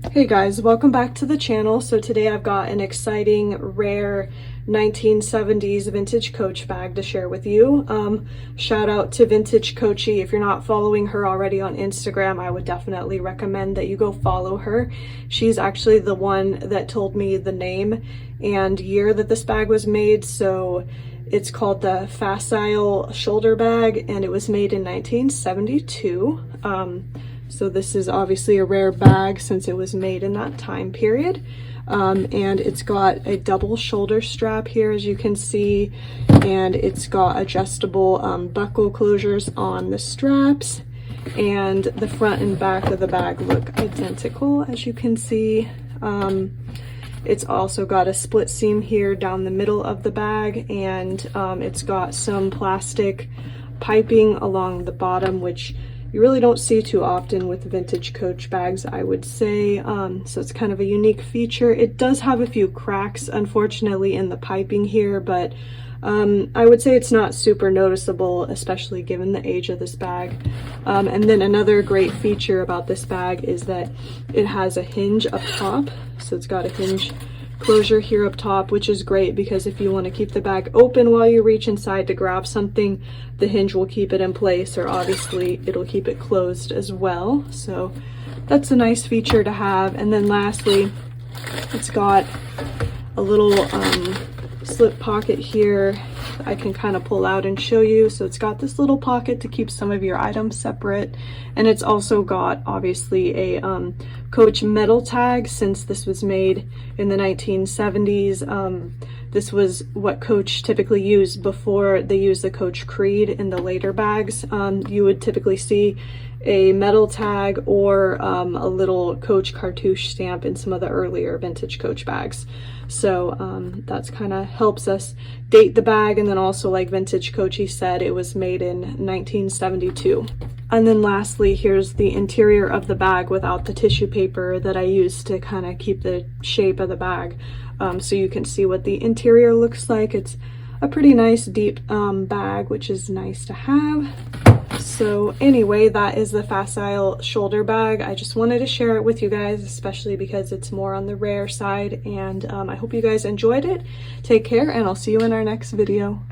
Hey guys, welcome back to the channel. So today I've got an exciting, rare 1970s vintage Coach bag to share with you. Shout out to Vintage Coachy. If you're not following her already on Instagram, I would definitely recommend that you go follow her. She's actually the one that told me the name and year that this bag was made. So it's called the Facile Shoulder Bag and it was made in 1972. So this is obviously a rare bag since it was made in that time period. And it's got a double shoulder strap here, as you can see, and it's got adjustable buckle closures on the straps, and the front and back of the bag look identical, as you can see. It's also got a split seam here down the middle of the bag, and it's got some plastic piping along the bottom, which you really don't see too often with vintage Coach bags, I would say. So it's kind of a unique feature. It does have a few cracks, unfortunately, in the piping here, but I would say it's not super noticeable, especially given the age of this bag. And then another great feature about this bag is that it has a hinge up top. So it's got a hinge closure here up top, which is great because if you want to keep the bag open while you reach inside to grab something, the hinge will keep it in place, or obviously it'll keep it closed as well. So that's a nice feature to have. And then lastly, it's got a little slip pocket here that I can kind of pull out and show you. So it's got this little pocket to keep some of your items separate, and it's also got obviously a Coach metal tag since this was made in the 1970s. This was what Coach typically used before they used the Coach Creed in the later bags. You would typically see a metal tag or a little Coach cartouche stamp in some of the earlier vintage Coach bags. So that's kind of helps us date the bag. And then also, like Vintage Coachy said, it was made in 1972. And then lastly, here's the interior of the bag without the tissue paper that I used to kind of keep the shape of the bag. So you can see what the interior looks like. It's a pretty nice deep bag, which is nice to have. So anyway, that is the Facile Shoulder Bag. I just wanted to share it with you guys, especially because it's more on the rare side, and I hope you guys enjoyed it. Take care, and I'll see you in our next video.